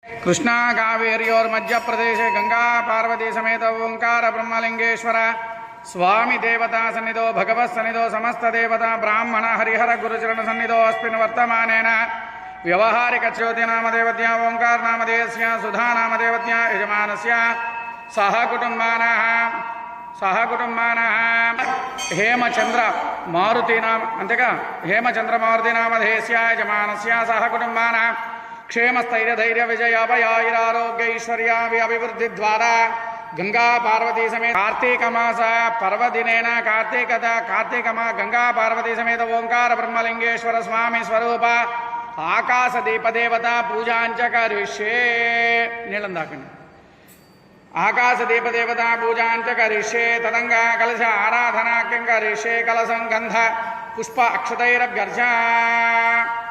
कृष्णा कावेर्योर्मध्य प्रदेशे गंगा पार्वती समेत ओंकार ब्रह्मलिंगेश्वर स्वामी देवता सन्निधो भगवत् सन्निधो समस्त देवता ब्राह्मण हरिहर गुरुचरण सन्निधो अस्मिन् वर्तमानेन व्यवहारिक ज्योति नामदेवत्या ओंकार नामधेयस्य सुधा नामदेवत्या यजमानस्य सह कुटुंबानः हेमचंद्र मारुति नाम अंतेगा हेमचंद्र मारुति नामधेयस्य यजमानस्य सह कुटुंबानः क्षेम स्थैर्य धैर्य विजय अभयारोग्य ऐश्वर्याभि अभिवृद्धि द्वारा गंगा पार्वती समेत कार्तिक मास पर्वदिनेन कार्तिक गंगा पार्वती समेत ओंकार ब्रह्मलिंगेश्वर स्वामी स्वरूप आकाश दीप देवता पूजांच करिष्ये नीलंदाकंడి आकाश दीप देवता पूजांच करिष्ये तदंगा कलश आराधना करिष्ये कलशं गंध पुष्प अक्षतैरभ्यर्चा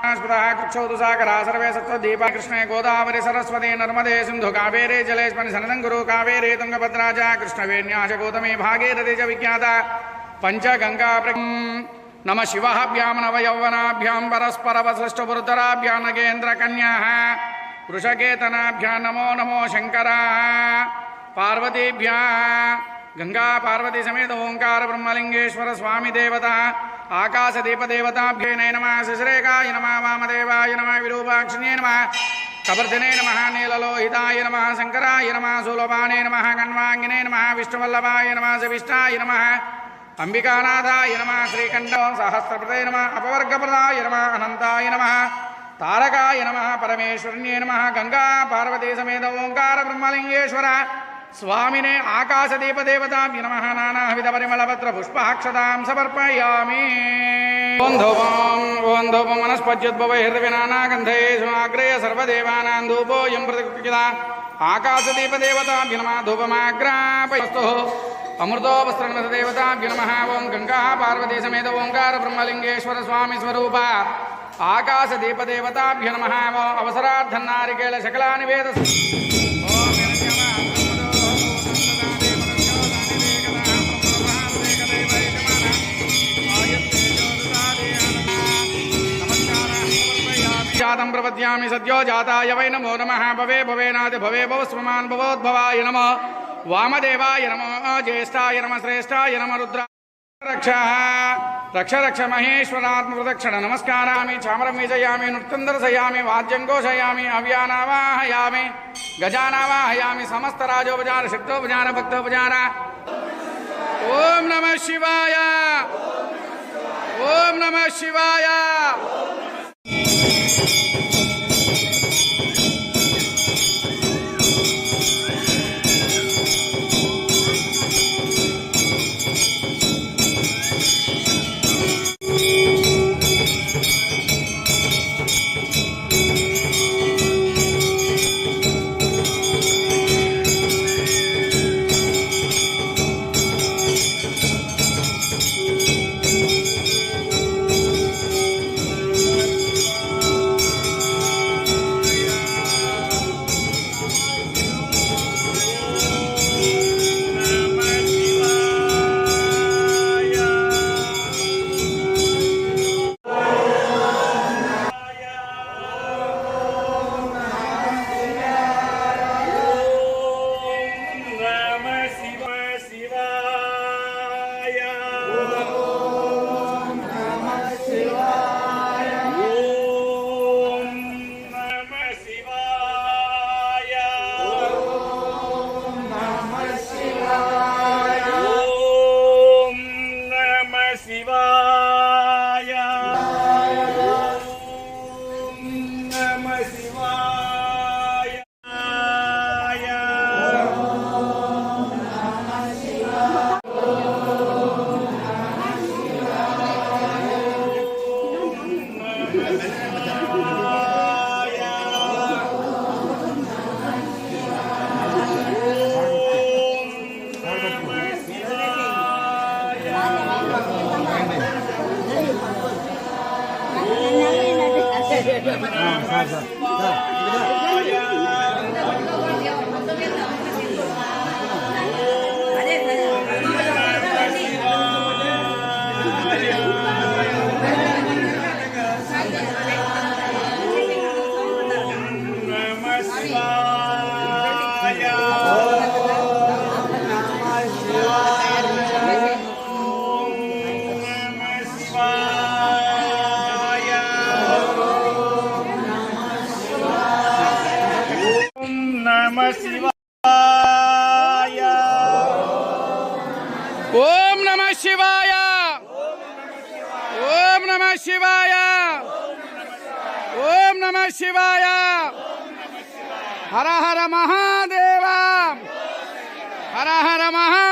कृक्षौदुसागरा सर्वे सत्व दीपा कृष्णे गोदावरी सरस्वती नर्मदे सिंधु कावेरे जलेस्मनि सनदं गुरु कावेरे तुंगभद्रा च कृष्णवेण्याश गौतमी भागीरथी च विख्याता पंचगंगा नमः शिवाभ्यां नवयौवनाभ्यां परस्परवसृष्टपुरुतराभ्यां नगेन्द्रकन्याः वृषकेतनाभ्यां नमो नमो शंकराः पार्वतीभ्यां गंगा पार्वती समेत ओंकार ब्रह्मलिंगेश्वर स्वामी देवता आकाश दीप देवताभ्ये नमः शिश्रेकाय नमः वामदेवाय नमः विरूपाक्षिणे नमः कबर्दिने नमः नीललोहिताय नमः शंकराय नमः शूलपाणे नमः गण्वांगिने नमः विष्णुवल्लभाय नमः शिविष्टाय नमः अंबिकानाथाय नमः श्रीकंठ सहस्रप्रदे नमः अपवर्गप्रदाय नमः अनंताय नमः तारकाय नमः परमेश्वरन्ये नमः गंगा पार्वती समेत ओंकार ब्रह्मलिंगेश्वर स्वामिने आकाश दीप देवताभ्यो नमः नानाविध परिमलपत्र पुष्पाक्षतां समर्पयामि ओं धूपं वनस्पत्युद्भव हृदयनानागन्धेषु आग्रेय सर्वदेवानां धूपोऽयं प्रतिगृह्यता आकाश दीप देवताभ्यो नमः धूपमाग्रापयस्तु अमृतो वस्त्रनमदेवताभ्यो नमः ओं गंगा पार्वती समेत ओंकार ब्रह्मलिंगेश्वर स्वामी स्वरूप आकाश दीप देवताभ्यो नमः अवसरार्थनारिकेल शकलानि वेद जातं प्रपद्यामि सद्यो जाताय वै नमो नमः भवे भवेनादि भवे भवस्वमान् भवोद्भवाय नमः वामदेवाय नमः ज्येष्ठाय नमः श्रेष्ठाय नमः रुद्रा रक्ष रक्ष महेश्वरात्मप्रदक्षिण नमस्कारामि चामरं वीजयामि नृत्यं दर्शयामि वाद्यं घोषयामि अव्यानावाहयामि गजानावाहयामि समस्तराजोपचार शक्तोपचार भक्तोपचार ओम नमः शिवाय ओम नमः शिवाय ఓం నమః శివాయ ఓం నమః శివాయ ఓం నమః శివాయ హర హర మహాదేవ హర హర మహా